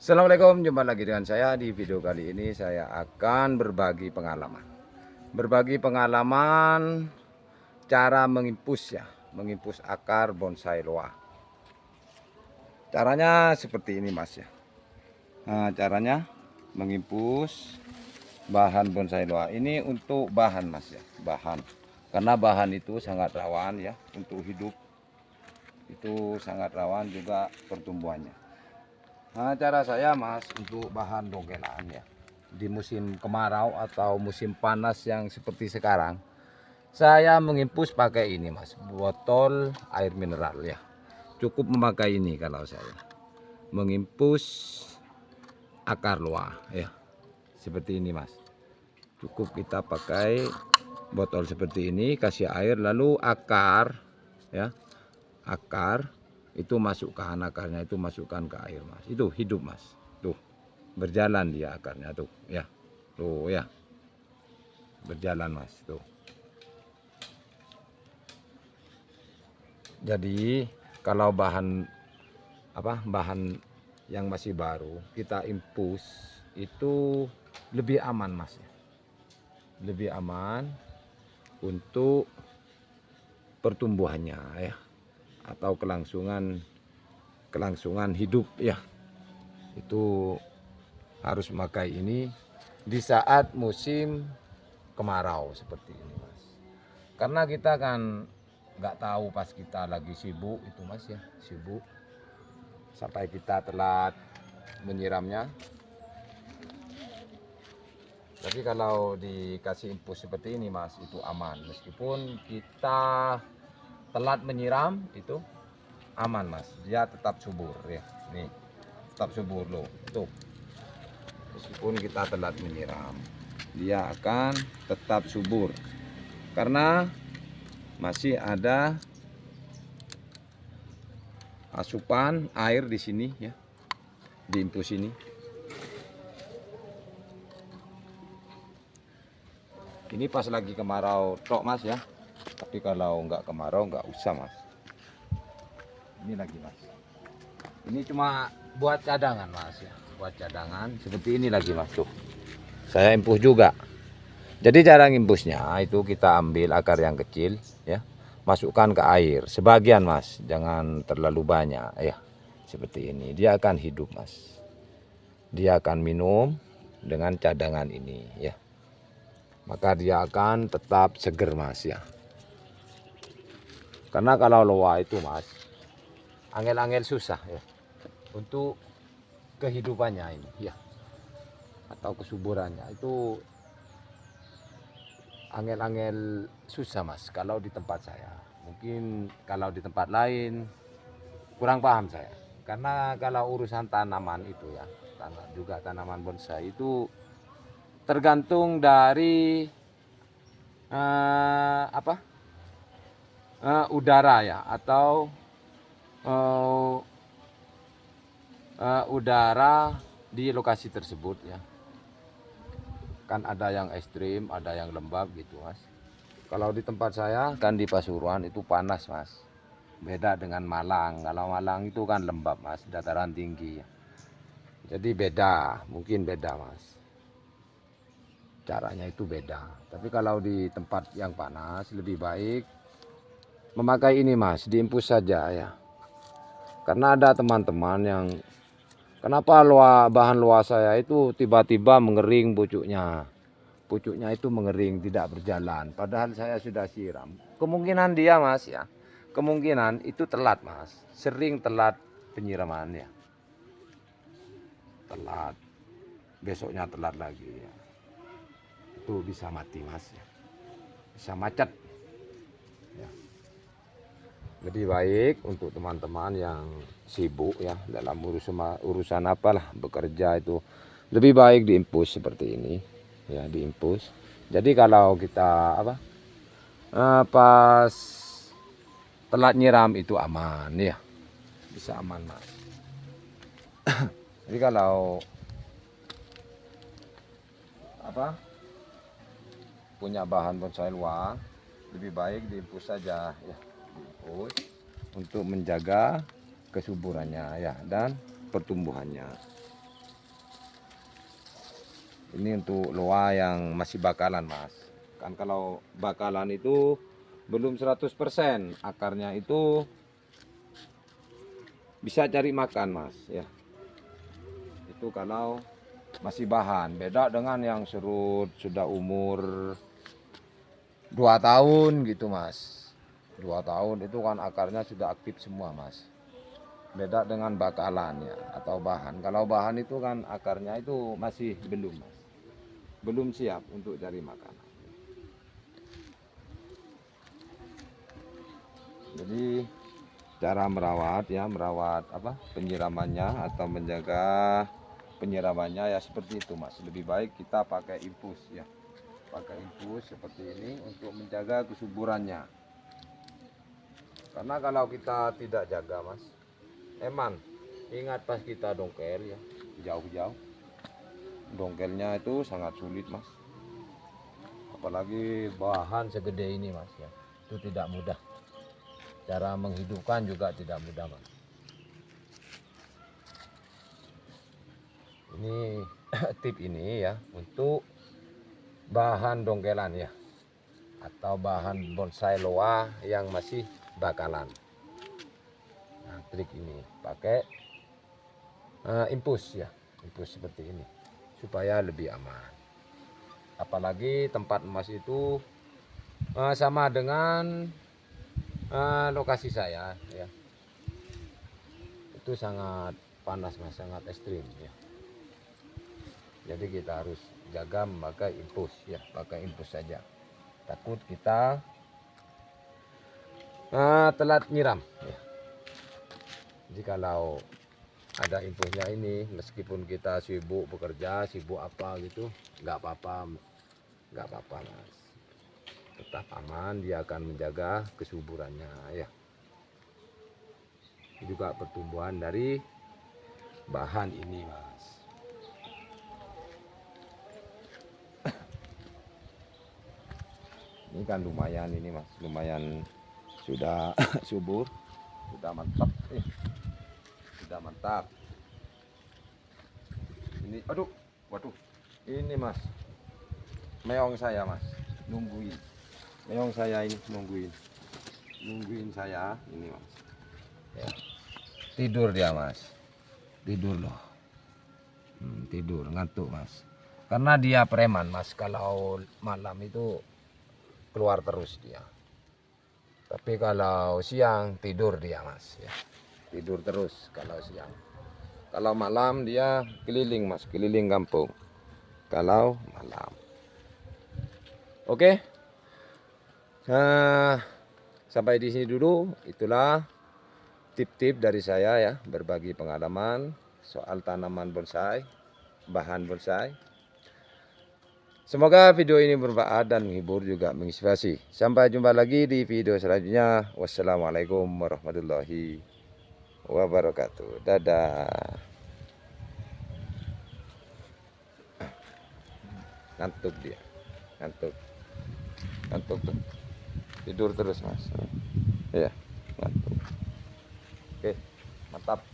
Assalamualaikum, jumpa lagi dengan saya. Di video kali ini saya akan berbagi pengalaman cara mengimpus akar bonsai loa. Caranya seperti ini mas ya. Nah, caranya mengimpus bahan bonsai loa ini untuk bahan mas ya, bahan. Karena bahan itu sangat rawan ya untuk hidup, itu sangat rawan juga pertumbuhannya. Nah, cara saya mas untuk bahan dogelan ya di musim kemarau atau musim panas yang seperti sekarang, saya mengimpus pakai ini mas, botol air mineral ya. Cukup memakai ini kalau saya mengimpus akar loa ya, seperti ini mas. Cukup kita pakai botol seperti ini, kasih air, lalu akar ya, akar itu masukkan, akarnya itu masukkan ke air mas, itu hidup mas, tuh berjalan dia akarnya tuh ya, berjalan mas tuh. Jadi kalau bahan yang masih baru kita impus itu lebih aman mas ya, lebih aman untuk pertumbuhannya ya, atau kelangsungan hidup ya. Itu harus memakai ini di saat musim kemarau seperti ini mas, karena kita kan nggak tahu pas kita lagi sibuk itu mas ya, sibuk sampai kita telat menyiramnya. Tapi kalau dikasih impus seperti ini mas, itu aman, meskipun kita telat menyiram itu aman mas, dia tetap subur ya, nih tetap subur loh tuh. Meskipun kita telat menyiram, dia akan tetap subur karena masih ada asupan air di sini ya, di impus ini. Ini pas lagi kemarau tok mas ya, tapi kalau nggak kemarau nggak usah mas. Ini lagi mas, ini cuma buat cadangan mas ya, buat cadangan seperti ini lagi mas tuh. Saya impus juga. Jadi cara ngimpusnya itu kita ambil akar yang kecil ya, masukkan ke air sebagian mas, jangan terlalu banyak ya. Seperti ini dia akan hidup mas, dia akan minum dengan cadangan ini ya, maka dia akan tetap seger mas ya. Karena kalau loa itu mas, angel-angel susah ya untuk kehidupannya ini ya, atau kesuburannya itu angel-angel susah mas kalau di tempat saya. Mungkin kalau di tempat lain kurang paham saya, karena kalau urusan tanaman itu ya, juga tanaman bonsai itu tergantung dari udara ya, atau udara di lokasi tersebut ya. Kan ada yang ekstrim, ada yang lembab gitu mas. Kalau di tempat saya kan di Pasuruan itu panas mas, beda dengan Malang. Kalau Malang itu kan lembab mas, dataran tinggi, jadi beda, mungkin beda mas, caranya itu beda. Tapi kalau di tempat yang panas lebih baik memakai ini mas, diimpus saja ya. Karena ada teman-teman yang kenapa bahan loa saya itu tiba-tiba mengering pucuknya. Pucuknya itu mengering, tidak berjalan. Padahal saya sudah siram. Kemungkinan dia mas ya, kemungkinan itu telat mas. Sering telat penyiramannya. Telat. Besoknya telat lagi ya. Itu bisa mati mas ya. Bisa macet. Ya. Lebih baik untuk teman-teman yang sibuk ya dalam urusan apalah, bekerja, itu lebih baik diimpus seperti ini ya, diimpus. Jadi kalau kita pas telat nyiram itu aman ya, bisa aman mas. Jadi kalau punya bahan bonsai loa, lebih baik diimpus saja ya, diimpus untuk menjaga kesuburannya ya dan pertumbuhannya. Ini untuk loa yang masih bakalan mas. Kan kalau bakalan itu belum 100%, akarnya itu bisa cari makan mas ya. Itu kalau masih bahan, beda dengan yang serut sudah umur 2 tahun gitu mas. 2 tahun itu kan akarnya sudah aktif semua mas. Beda dengan bakalan ya atau bahan. Kalau bahan itu kan akarnya itu masih belum mas. Belum siap untuk cari makanan. Jadi cara merawat ya, merawat apa penyiramannya atau menjaga penyiramannya ya seperti itu mas. Lebih baik kita pakai infus ya, pakai infus seperti ini untuk menjaga kesuburannya. Karena kalau kita tidak jaga mas, eman ingat pas kita dongkel ya jauh-jauh, dongkelnya itu sangat sulit mas. Apalagi bahan segede ini mas ya, itu tidak mudah. Cara menghidupkan juga tidak mudah mas. Ini tip ini ya untuk bahan dongkelan ya, atau bahan bonsai loa yang masih bakalan. Nah, trik ini pakai infus ya, infus seperti ini supaya lebih aman. Apalagi tempat emas itu sama dengan lokasi saya ya, itu sangat panas mas, sangat ekstrim ya. Jadi kita harus jaga memakai infus ya, pakai infus saja. Takut kita telat nyiram ya. Jadi kalau ada infusnya ini, meskipun kita sibuk bekerja, sibuk apa gitu, nggak apa-apa mas. Tetap aman, dia akan menjaga kesuburannya ya. Juga pertumbuhan dari bahan ini mas. Ini kan lumayan ini mas, lumayan sudah subur, sudah mantap, sudah mantap. Ini, aduh, waduh, ini mas, meong saya mas, nungguin, meong saya ini nungguin saya ini mas. Ya. Tidur dia mas, tidur loh, tidur ngantuk mas. Karena dia preman mas, kalau malam itu keluar terus dia. Tapi kalau siang tidur dia mas ya. Tidur terus kalau siang. Kalau malam dia keliling mas, keliling kampung. Kalau malam. Oke. Sampai di sini dulu. Itulah tip-tip dari saya ya, berbagi pengalaman soal tanaman bonsai, bahan bonsai. Semoga video ini bermanfaat dan menghibur juga menginspirasi. Sampai jumpa lagi di video selanjutnya. Wassalamualaikum warahmatullahi wabarakatuh. Dadah. Ngantuk dia. Ngantuk tuh. Tidur terus mas. Ya, ngantuk. Oke, mantap.